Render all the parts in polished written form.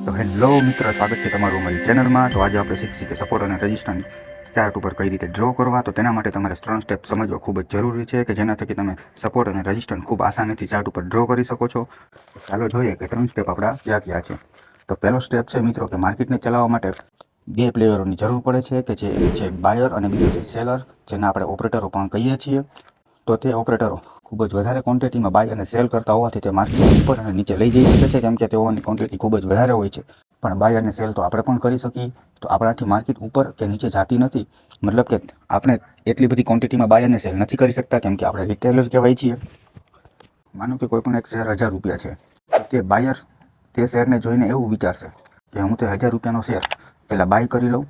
તો હેલો મિત્રો, સ્વાગત છે તમારું અમારી ચેનલમાં। તો આજે આપણે શીખીએ કે સપોર્ટ અને રેઝિસ્ટન્સ ચાર્ટ ઉપર કઈ રીતે ડ્રો કરવા। તો તેના માટે તમારે 3 સ્ટેપ સમજવા ખૂબ જ જરૂરી છે કે જેના થકી તમે સપોર્ટ અને રેઝિસ્ટન્સ ખૂબ આસાનીથી ચાર્ટ ઉપર ડ્રો કરી શકો છો। ચાલો જોઈએ કે 3 સ્ટેપ આપણા ક્યાં ક્યાં છે। તો પહેલો સ્ટેપ છે મિત્રો કે માર્કેટને ચલાવવા માટે 2 પ્લેયરોની જરૂર પડે છે કે જે એક છે બાયર અને બીજો છે સેલર, જેને આપણે ઓપરેટરો પણ કહીએ છીએ। તો તે ઓપરેટરો ખૂબ જ વધારે ક્વોન્ટિટીમાં બાય અને સેલ કરતા હોવાથી તે માર્કેટ ઉપર અને નીચે લઈ જઈ શકે છે, કેમ કે તેઓની ક્વોન્ટિટી ખૂબ જ વધારે હોય છે। પણ બાય અને સેલ તો આપણે પણ કરી શકીએ। તો આપણાથી માર્કેટ ઉપર કે નીચે જાતી નથી, મતલબ કે આપણે એટલી બધી ક્વોન્ટિટીમાં બાય અને સેલ નથી કરી શકતા, કેમ કે આપણે રિટેલર કહેવાય છીએ। માનો કે કોઈ પણ એક શેર 1000 રૂપિયા છે, તે બાયર તે શેરને જોઈને એવું વિચારશે કે હું તે 1000 રૂપિયાનો શેર પહેલાં બાય કરી લઉં,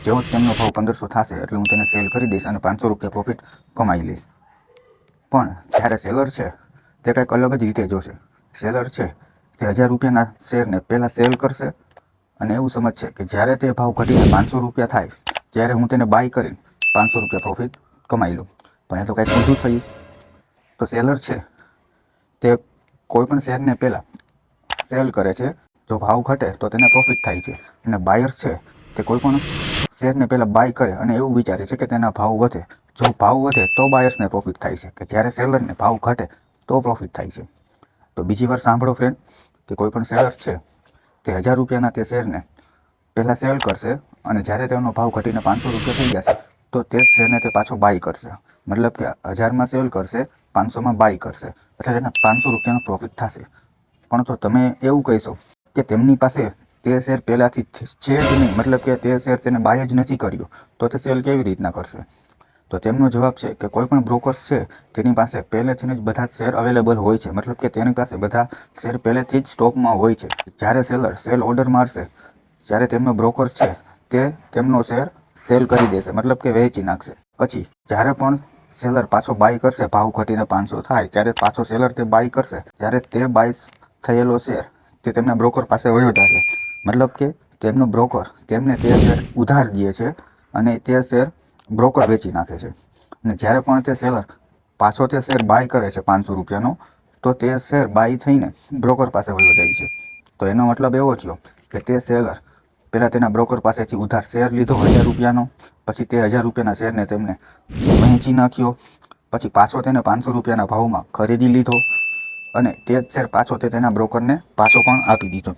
જેવો જ તેમનો ભાવ 1500 થશે એટલે હું તેને સેલ કરી દઈશ અને 500 રૂપિયા પ્રોફિટ કમાઈ લઈશ। પણ જ્યારે સેલર છે તે કંઈક અલગ જ રીતે જોશે। સેલર છે તે 1000 રૂપિયાના શેરને પહેલાં સેલ કરશે અને એવું સમજશે કે જ્યારે તે ભાવ ઘટીને 500 રૂપિયા થાય ત્યારે હું તેને બાય કરીને 500 રૂપિયા પ્રોફિટ કમાઈ લઉં। પણ એ તો કંઈક ઊંધું થયું। તો સેલર છે તે કોઈ પણ શેરને પહેલાં સેલ કરે છે, જો ભાવ ઘટે તો તેને પ્રોફિટ થાય છે, અને બાયર છે તે કોઈ પણ શેરને પહેલાં બાય કરે અને એવું વિચારે છે કે તેના ભાવ વધે, જો ભાવ વધે તો બાયર્સને પ્રોફિટ થાય છે, કે જ્યારે સેલરને ભાવ ઘટે તો પ્રોફિટ થાય છે। તો બીજી વાર સાંભળો ફ્રેન્ડ, કે કોઈ પણ સેલર છે તે 1000 રૂપિયાના તે શેરને પહેલાં સેલ કરશે અને જ્યારે તેનો ભાવ ઘટીને 500 રૂપિયા થઈ જશે તો તે જ શેરને તે પાછો બાય કરશે। મતલબ કે 1000માં સેલ કરશે, 500માં બાય કરશે, એટલે તેને 500 રૂપિયાનો પ્રોફિટ થશે। પણ તો તમે એવું કહીશો કે તેમની પાસે તે શેર પહેલાંથી છે જ નહીં, મતલબ કે તે શેર તેને બાય જ નથી કર્યો, તો તે સેલ કેવી રીતના કરશે? તો તેમનો જવાબ છે કે કોઈ પણ બ્રોકર્સ છે તેની પાસે પહેલેથી જ બધા શેર અવેલેબલ હોય છે, મતલબ કે તેની પાસે બધા શેર પહેલેથી જ સ્ટોકમાં હોય છે। જ્યારે સેલર સેલ ઓર્ડર મારશે, જ્યારે તેમનો બ્રોકર્સ છે તે તેમનો શેર સેલ કરી દેશે, મતલબ કે વેચી નાખશે। પછી જ્યારે પણ સેલર પાછો બાય કરશે, ભાવ ઘટીને 500 થાય ત્યારે પાછો સેલર તે બાય કરશે, ત્યારે તે બાય થયેલો શેર તે તેમના બ્રોકર પાસે વયો જશે, મતલબ કે તેમનો બ્રોકર તેમને તે શેર ઉધાર દે છે અને તે શેર બ્રોકર વેચી નાખે છે। અને જ્યારે પણ તે સેલર પાછો તે શેર બાય કરે છે 500 રૂપિયાનો, તો તે શેર બાય થઈને બ્રોકર પાસે વયો જાય છે। તો એનો મતલબ એવો થયો કે તે સેલર પહેલાં તેના બ્રોકર પાસેથી ઉધાર શેર લીધો 1000 રૂપિયાનો, પછી તે 1000 રૂપિયાના શેરને તેમને વહેંચી નાખ્યો, પછી પાછો તેને 500 રૂપિયાના ભાવમાં ખરીદી લીધો અને તે જ શેર પાછો તે તેના બ્રોકરને પાછો પણ આપી દીધો।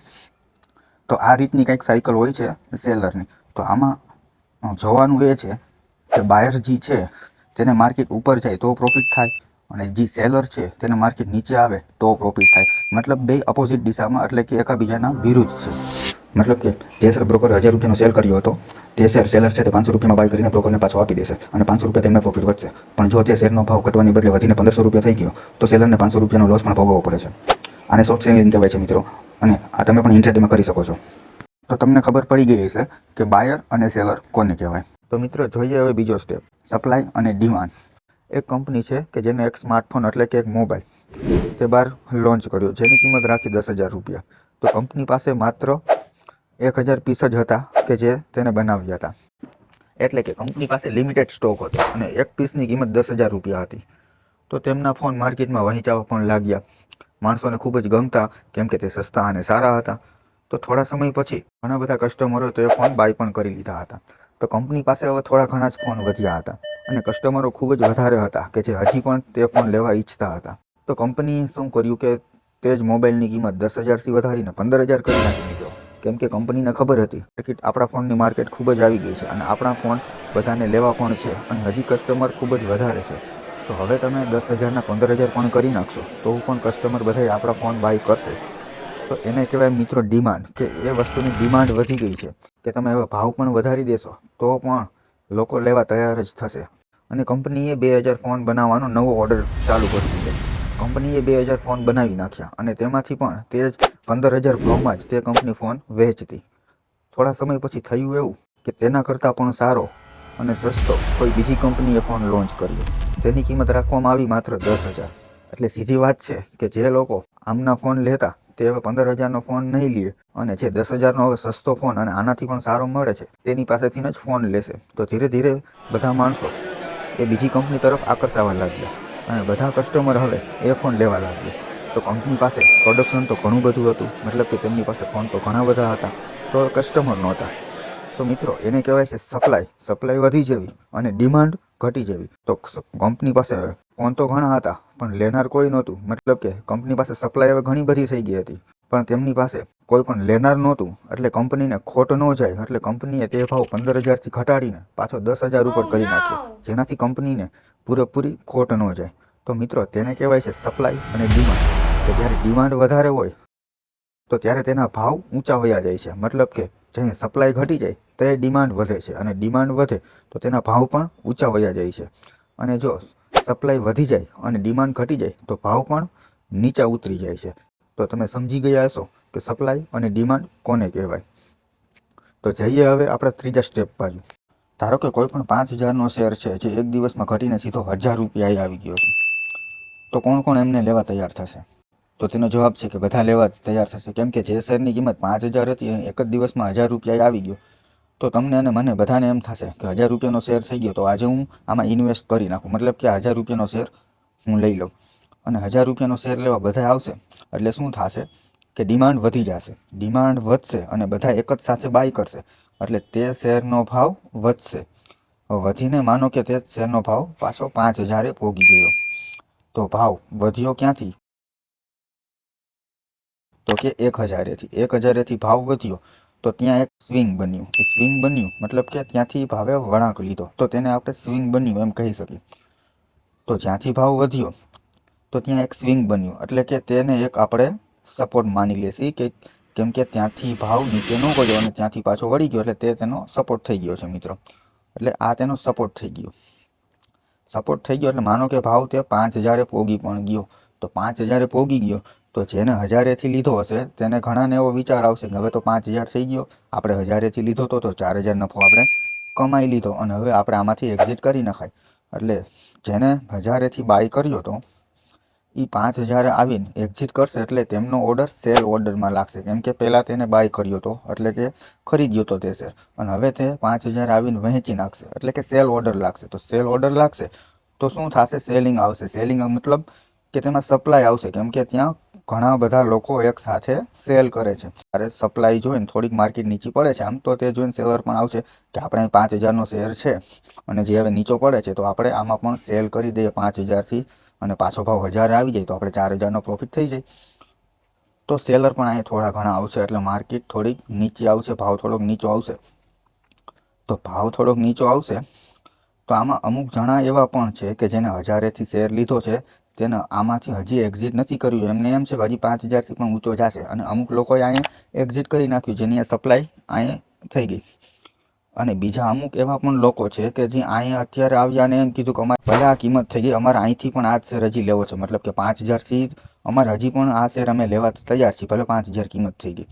તો આ રીતની કંઈક સાયકલ હોય છે સેલરની। તો આમાં જોવાનું એ છે કે બાયર જે છે તેને માર્કેટ ઉપર જાય તો પ્રોફિટ થાય, અને જે સેલર છે તેને માર્કેટ નીચે આવે તો પ્રોફિટ થાય। મતલબ બે અપોઝિટ દિશામાં, એટલે કે એકબીજાના વિરુદ્ધ છે। મતલબ કે જે શેર બ્રોકરે 1000 રૂપિયાનો સેલ કર્યો હતો તે શેર સેલર છે તે 500 રૂપિયામાં બાય કરીને બ્રોકરને પાછો આપી દેશે અને 500 રૂપિયા તેમને પ્રોફિટ વધશે। પણ જો તે શેરનો ભાવ ઘટવાની બદલે વધીને 1500 રૂપિયા થઈ ગયો તો સેલરને 500 રૂપિયાનો લોસ પણ ભોગવવો પડે છે। આને શોર્ટ સેલિંગ કહેવાય છે મિત્રો, અને આ તમે પણ ઇન્ટ્રાડેમાં કરી શકો છો। તો તમને ખબર પડી ગઈ હશે કે બાયર અને સેલર કોને કહેવાય। તો મિત્રો જોઈએ હવે બીજો સ્ટેપ, સપ્લાય અને ડિમાન્ડ। એક કંપની છે કે જેને એક સ્માર્ટફોન એટલે કે એક મોબાઈલ તે બહાર લોન્ચ કર્યો, જેની કિંમત રાખી 10,000 રૂપિયા। તો કંપની પાસે માત્ર 1000 પીસ જ હતા કે જે તેને બનાવ્યા હતા, એટલે કે કંપની પાસે લિમિટેડ સ્ટોક હતો અને એક પીસની કિંમત 10,000 રૂપિયા હતી। તો તેમના ફોન માર્કેટમાં વહેંચાવા પણ લાગ્યા, માણસોને ખૂબ જ ગમતા, કેમ કે તે સસ્તા અને સારા હતા। તો થોડા સમય પછી ઘણા બધા કસ્ટમરોએ તે ફોન બાય પણ કરી લીધા હતા। તો કંપની પાસે હવે થોડા ઘણા જ ફોન વધ્યા હતા અને કસ્ટમરો ખૂબ જ વધારે હતા કે જે હજી પણ તે ફોન લેવા ઈચ્છતા હતા। તો કંપનીએ શું કર્યું કે તે જ મોબાઈલની કિંમત 10,000થી વધારીને 15,000 કરી નાખી દીધો, કેમ કે કંપનીને ખબર હતી કે આપણા ફોનની માર્કેટ ખૂબ જ આવી ગઈ છે અને આપણા ફોન બધાને લેવા પણ છે અને હજી કસ્ટમર ખૂબ જ વધારે છે। તો હવે તમે 10,000ના 15,000 પણ કરી નાખશો તો પણ કસ્ટમર બધા આપણા ફોન બાય કરશે। તો એને કહેવાય મિત્રો ડિમાન્ડ, કે એ વસ્તુની ડિમાન્ડ વધી ગઈ છે કે તમે હવે ભાવ પણ વધારી દેશો તો પણ લોકો લેવા તૈયાર જ થશે। અને કંપનીએ 2000 ફોન બનાવવાનો નવો ઓર્ડર ચાલુ કરી દીધો। કંપનીએ 2000 ફોન બનાવી નાખ્યા અને તેમાંથી પણ તે જ 15,000 ભાવમાં જ તે કંપની ફોન વેચતી। થોડા સમય પછી થયું એવું કે તેના કરતાં પણ સારો અને સસ્તો કોઈ બીજી કંપનીએ ફોન લોન્ચ કર્યો, તેની કિંમત રાખવામાં આવી માત્ર 10,000। એટલે સીધી વાત છે કે જે લોકો આમના ફોન લેતા તે હવે 15,000નો ફોન નહીં લે, અને જે 10,000નો હવે સસ્તો ફોન અને આનાથી પણ સારો મળે છે તેની પાસેથી જ ફોન લેશે। તો ધીરે ધીરે બધા માણસો એ બીજી કંપની તરફ આકર્ષાવા લાગ્યા અને બધા કસ્ટમર હવે એ ફોન લેવા લાગ્યા। તો કંપની પાસે પ્રોડક્શન તો ઘણું બધું હતું, મતલબ કે તેમની પાસે ફોન તો ઘણા બધા હતા, તો કસ્ટમર નહોતા. તો મિત્રો એને કહેવાય છે સપ્લાય વધી જવી અને ડિમાન્ડ ઘટી જવી. તો કંપની પાસે ફોન તો ઘણા હતા પણ લેનાર કોઈ નહોતું, મતલબ કે કંપની પાસે સપ્લાય હવે ઘણી બધી થઈ ગઈ હતી પણ તેમની પાસે કોઈ પણ લેનાર નહોતું. એટલે કંપનીને ખોટ ન જાય એટલે કંપનીએ તે ભાવ 15,000થી ઘટાડીને પાછો 10,000 ઉપર કરી નાખ્યો, જેનાથી કંપનીને પૂરેપૂરી ખોટ ન જાય. તો મિત્રો તેને કહેવાય છે સપ્લાય અને ડિમાન્ડ. કે જ્યારે ડિમાન્ડ વધારે હોય તો ત્યારે તેના ભાવ ઊંચા વયા જાય છે, મતલબ કે જ્યારે સપ્લાય ઘટી જાય તો ડિમાન્ડ વધે છે અને ડિમાન્ડ વધે તો તેના ભાવ પણ ઊંચા વયા જાય છે. અને જો સપ્લાય વધી જાય અને ડિમાન્ડ ઘટી જાય તો ભાવ પણ નીચા ઉતરી જાય છે. તો તમે સમજી ગયા હશો કે સપ્લાય અને ડિમાન્ડ કોને કહેવાય. તો જઈએ હવે આપણે ત્રીજા સ્ટેપ બાજુ. ધારો કે કોઈ પણ 5,000નો શેર છે જે એક દિવસમાં ઘટીને સીધો 1,000 રૂપિયાએ આવી ગયો છે, તો કોણ કોણ એમને લેવા તૈયાર થશે? તો તેનો જવાબ છે કે બધા લેવા તૈયાર થશે, કેમ કે જે શેરની કિંમત 5,000 હતી એક જ દિવસમાં 1,000 રૂપિયાએ આવી ગયો. તો તમને અને મને બધાને એમ થશે કે 1,000 રૂપિયાનો શેર થઈ ગયો તો આજે હું આમાં ઇન્વેસ્ટ કરી નાખું, મતલબ કે 1,000 રૂપિયાનો શેર હું લઈ લઉં. અને 1,000 રૂપિયાનો શેર લેવા બધા આવશે એટલે શું થશે કે ડિમાન્ડ વધી જશે, ડિમાન્ડ વધશે અને બધા એક જ સાથે બાય કરશે એટલે તે શેરનો ભાવ વધશે. વધીને માનો કે તે શેરનો ભાવ પાછો 5,000એ પહોંચી ગયો. તો ભાવ વધ્યો ક્યાંથી? તો કે 1,000થી ભાવ વધ્યો તો ત્યાં એક સ્વિંગ બન્યું. એ સ્વિંગ બન્યું મતલબ કે ત્યાંથી ભાવે વળાંક લીધો, તો તેને આપણે સ્વિંગ બન્યું એમ કહી શકીએ. તો જ્યાંથી ભાવ વધ્યો તો ત્યાં એક સ્વિંગ બન્યું એટલે કે તેને એક આપણે સપોર્ટ માની લેશી, કે કેમ કે ત્યાંથી ભાવ નીચે ન ગયો અને ત્યાંથી પાછો વળી ગયો એટલે તે તેનો સપોર્ટ થઈ ગયો છે મિત્રો. એટલે આ તેનો સપોર્ટ થઈ ગયો. એટલે માનો કે ભાવ તે 5,000એ પહોંચી પણ ગયો. તો 5,000એ પહોંચી ગયો તો જેને 1,000એથી લીધો હશે તેને ઘણાને એવો વિચાર આવશે કે હવે તો 5,000 થઈ ગયો, આપણે 1,000એથી લીધો તો 4,000 નફો આપણે કમાઈ લીધો અને હવે આપણે આમાંથી એક્ઝિટ કરી નખાય. એટલે જેને 1,000એથી બાય કર્યો તો એ 5,000 આવીને એક્ઝિટ કરશે એટલે તેમનો ઓર્ડર સેલ ઓર્ડરમાં લાગશે, કેમ કે પહેલાં તેને બાય કર્યો હતો એટલે કે ખરીદ્યો હતો તે શેર, અને હવે તે 5,000 આવીને વહેંચી નાખશે એટલે કે સેલ ઓર્ડર લાગશે. તો સેલ ઓર્ડર લાગશે તો શું થશે? સેલિંગ આવશે. સેલિંગ મતલબ કે તેમાં સપ્લાય આવશે, કેમ કે ત્યાં ઘણા બધા લોકો એક સાથે સેલ કરે છે. ત્યારે સપ્લાય જોઈને થોડીક માર્કેટ નીચી પડે છે આમ તો તે જોઈને સેલર પણ આવશે કે આપણે 5,000નો શેર છે અને જે હવે નીચો પડે છે તો આપણે આમાં પણ સેલ કરી દઈએ 5,000થી અને પાછો ભાવ 1,000 આવી જાય તો આપણે 4,000નો પ્રોફિટ થઈ જાય. તો સેલર પણ અહીંયા થોડા ઘણા આવશે એટલે માર્કેટ થોડીક નીચે આવશે, ભાવ થોડોક નીચો આવશે. તો ભાવ થોડોક નીચો આવશે તો આમાં અમુક જણા એવા પણ છે કે જેને 1,000એથી શેર લીધો છે તેને આમાંથી હજી એક્ઝિટ નથી કર્યું, એમને એમ છે કે હજી 5,000થી પણ ઊંચો જશે અને અમુક લોકોએ અહીંયા એક્ઝિટ કરી નાખ્યું જેની સપ્લાય અહીંયા થઈ ગઈ. અને બીજા અમુક એવા પણ લોકો છે કે જે અહીંયા અત્યારે આવ્યા અને એમ કીધું કે અમારે ભલે આ કિંમત થઈ ગઈ, અમારે અહીંથી પણ આ જ શેર હજી લેવો છે, મતલબ કે 5,000થી અમારે હજી પણ આ શેર અમે લેવા તૈયાર છીએ ભલે 5,000 કિંમત થઈ ગઈ.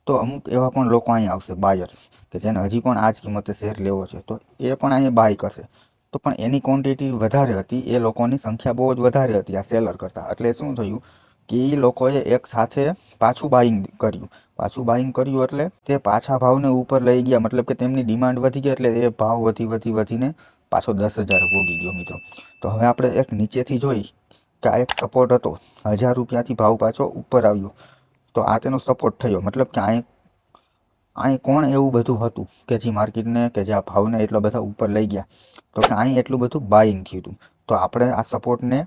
તો અમુક એવા પણ લોકો અહીંયા આવશે બાયર્સ કે જેને હજી પણ આ જ કિંમતે શેર લેવો છે, તો એ પણ અહીંયા બાય કરશે. તો પણ એની ક્વોન્ટિટી વધારે હતી, એ લોકોની સંખ્યા બહુ જ વધારે હતી આ સેલર કરતાં. એટલે શું થયું કે એ લોકોએ એક સાથે પાછું બાઇંગ કર્યું એટલે તે પાછા ભાવને ઉપર લઈ ગયા, મતલબ કે તેમની ડિમાન્ડ વધી ગઈ એટલે એ ભાવ વધીને પાછો 10,000 પહોંચી ગયો મિત્રો. તો હવે આપણે એક નીચેથી જોઈ કે આ એક સપોર્ટ હતો, 1,000 રૂપિયાથી ભાવ પાછો ઉપર આવ્યો તો આ તેનો સપોર્ટ થયો, મતલબ કે અહીં કોણ એવું બધું હતું કે જે માર્કેટને કે જે આ ભાવને એટલા બધા ઉપર લઈ ગયા, તો કે અહીં એટલું બધું બાઇંગ થયું હતું. તો આપણે આ સપોર્ટને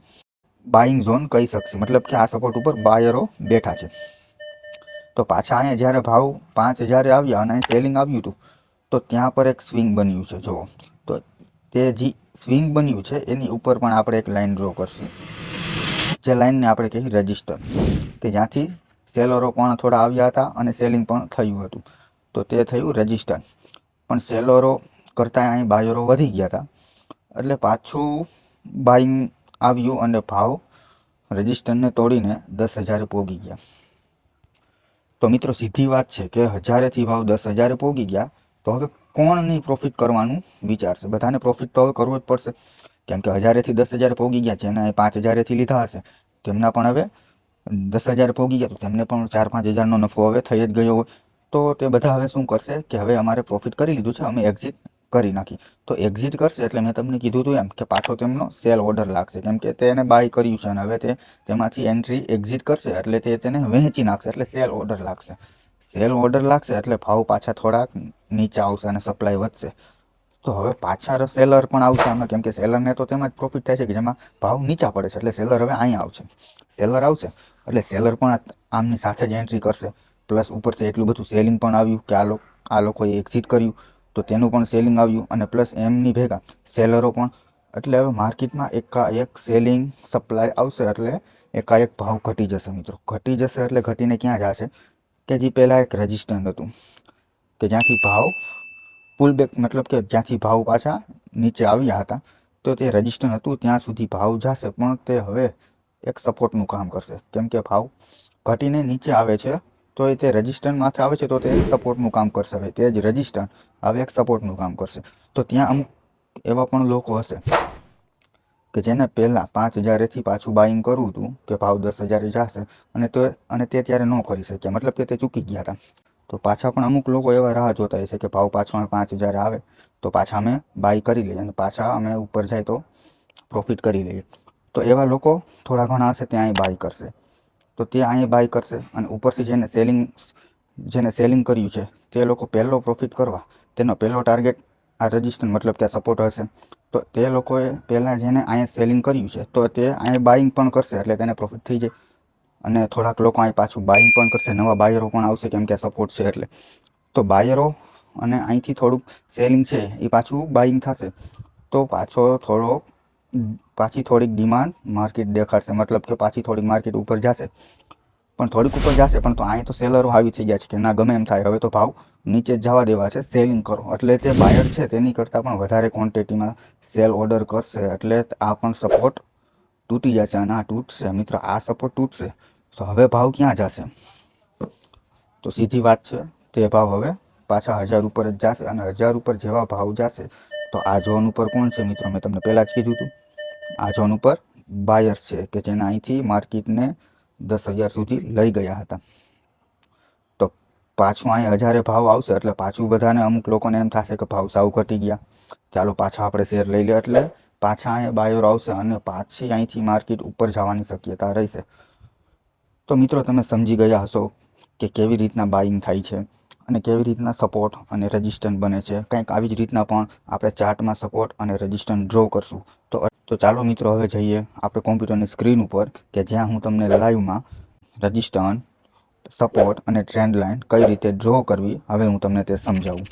બાઇંગ ઝોન કહી શકશે, મતલબ કે આ સપોર્ટ ઉપર બાયરો બેઠા છે. તો પાછા અહીંયા જ્યારે ભાવ 5,000 આવ્યા અને અહીં સેલિંગ આવ્યું હતું તો ત્યાં પર એક સ્વિંગ બન્યું છે. જુઓ તો તે જે સ્વિંગ બન્યું છે એની ઉપર પણ આપણે એક લાઇન ડ્રો કરશું, જે લાઇનને આપણે કહીએ રજિસ્ટર, કે જ્યાંથી સેલરો પણ થોડા આવ્યા હતા અને સેલિંગ પણ થયું હતું. તો તે થયું રજિસ્ટર. પણ સેલરો કરતાં અહીં બાયરો વધી ગયા હતા એટલે પાછું બાઇંગ આવ્યું અને ભાવ રજિસ્ટરને તોડીને 10,000 પહોંચી ગયા. તો મિત્રો સીધી વાત છે કે 1,000થી ભાવ 10,000 પહોંચી ગયા તો હવે કોણ નહીં પ્રોફિટ કરવાનું વિચારશે? બધાને પ્રોફિટ તો હવે કરવો જ પડશે, કેમ કે 1,000થી 10,000 પહોંચી ગયા, જેને 5,000થી લીધા હશે તેમના પણ હવે 10,000 પહોંચી ગયા તો તેમને પણ 4-5,000નો નફો હવે થઈ જ ગયો હોય. તો તે બધા હવે શું કરશે કે હવે અમારે પ્રોફિટ કરી લીધું છે, અમે એક્ઝિટ કરી નાખી. તો એક્ઝિટ કરશે એટલે મેં તમને કીધું હતું એમ કે પાછો તેમનો સેલ ઓર્ડર લાગશે, કેમ કે તેને બાય કર્યું છે અને હવે તે તેમાંથી એન્ટ્રી એક્ઝિટ કરશે એટલે તેને વહેંચી નાખશે એટલે સેલ ઓર્ડર લાગશે. સેલ ઓર્ડર લાગશે એટલે ભાવ પાછા થોડાક નીચે આવશે અને સપ્લાય વધશે. તો હવે પાછા સેલર પણ આવશે આમાં, કેમ કે સેલરને તો તેમાં જ પ્રોફિટ થાય છે કે જેમાં ભાવ નીચા પડે છે. એટલે સેલર હવે અહીંયા આવશે. સેલર આવશે એટલે સેલર પણ આમની સાથે જ એન્ટ્રી કરશે. પ્લસ ઉપરથી એટલું બધું સેલિંગ પણ આવ્યું કે આ લોકોએ એક્ઝિટ કર્યું તો તેનું પણ સેલિંગ આવ્યું, અને પ્લસ એમની ભેગા સેલરો પણ. એટલે હવે માર્કેટમાં એકાએક સેલિંગ સપ્લાય આવશે એટલે એકાએક ભાવ ઘટી જશે મિત્રો. ઘટી જશે એટલે ઘટીને ક્યાં જશે કે જે પહેલાં એક રેઝિસ્ટન્સ હતું કે જ્યાંથી ભાવ પુલબેક, મતલબ કે જ્યાંથી ભાવ પાછા નીચે આવ્યા હતા તો તે રેઝિસ્ટન્સ હતું ત્યાં સુધી ભાવ જશે, પણ તે હવે એક સપોર્ટનું કામ કરશે. કેમ કે ભાવ ઘટીને નીચે આવે છે તો એ તે રેઝિસ્ટન્સ માથે આવે છે તો તે સપોર્ટનું કામ કરશે. હવે તે જ રેઝિસ્ટન્સ હવે એક સપોર્ટનું કામ કરશે. તો ત્યાં અમુક એવા પણ લોકો હશે કે જેને પહેલાં 5,000થી પાછું બાઇંગ કરવું હતું કે ભાવ 10,000 જશે અને તે ત્યારે ન કરી શક્યા, મતલબ કે તે ચૂકી ગયા હતા. તો પાછા પણ અમુક લોકો એવા રાહ જોતા હશે કે ભાવ પાછો 5,000 આવે તો પાછા અમે બાય કરી લઈએ અને પાછા અમે ઉપર જાય તો પ્રોફિટ કરી લઈએ. તો એવા લોકો થોડા ઘણા હશે ત્યાં બાય કરશે. તો તે અહીંયા બાય કરશે અને ઉપરથી જેને સેલિંગ કર્યું છે તે લોકો પહેલો પ્રોફિટ કરવા તેનો પહેલો ટાર્ગેટ આ રજિસ્ટન્સ મતલબ કે સપોર્ટ હશે. તો તે લોકોએ પહેલાં જેને અહીંયા સેલિંગ કર્યું છે તો તે અહીંયા બાઇંગ પણ કરશે એટલે તેને પ્રોફિટ થઈ જાય. અને થોડાક લોકો અહીં પાછું બાઇંગ પણ કરશે, નવા બાયરો પણ આવશે કેમ કે સપોર્ટ છે એટલે. તો બાયરો અને અહીંથી થોડુંક સેલિંગ છે એ પાછું બાઇંગ થશે તો પાછી થોડીક ડિમાન્ડ માર્કેટ દેખાડશે, મતલબ કે પાછી થોડીક માર્કેટ ઉપર જશે. પણ થોડીક ઉપર જશે પણ તો અહીં તો સેલરો આવી થઈ ગયા છે કે ના ગમે એમ થાય હવે તો ભાવ નીચે જવા દેવા છે, સેલિંગ કરો. એટલે તે બાયર છે તેની કરતાં પણ વધારે ક્વોન્ટિટીમાં સેલ ઓર્ડર કરશે એટલે આ પણ સપોર્ટ તૂટી જશે અને આ તૂટશે મિત્રો, આ સપોર્ટ તૂટશે તો હવે ભાવ ક્યાં જશે? તો સીધી વાત છે તે ભાવ હવે પાછા 1,000 ઉપર જ જશે અને 1,000 ઉપર જેવા ભાવ જશે તો આ ઝોન ઉપર કોણ છે મિત્રો? મેં તમને પહેલાં જ કીધું હતું, આ ઝોન ઉપર બાયર્સ છે કે જેને અહીંથી માર્કેટને 10,000 સુધી લઈ ગયા હતા. તો પાછું અહીં 1,000 ભાવ આવશે એટલે પાછું બધાને અમુક લોકોને એમ થશે કે ભાવ સાવ ઘટી ગયા, ચાલો પાછા આપણે શેર લઈ લે. એટલે પાછા અહીંયા બાયર આવશે અને પાછી અહીંથી માર્કેટ ઉપર જવાની શક્યતા રહેશે. તો મિત્રો તમે સમજી ગયા હશો કે કેવી રીતના બાઇંગ થાય છે અને કેવી રીતના સપોર્ટ અને રેઝિસ્ટન્સ બને છે. કંઈક આવી જ રીતના પણ આપણે ચાર્ટમાં સપોર્ટ અને રેઝિસ્ટન્સ ડ્રો કરશું. તો ચાલો મિત્રો હવે જઈએ આપણે કોમ્પ્યુટરની સ્ક્રીન ઉપર કે જ્યાં હું તમને લાઈવમાં રેઝિસ્ટન્સ, સપોર્ટ અને ટ્રેન્ડ લાઇન કઈ રીતે ડ્રો કરવી હવે હું તમને તે સમજાવું.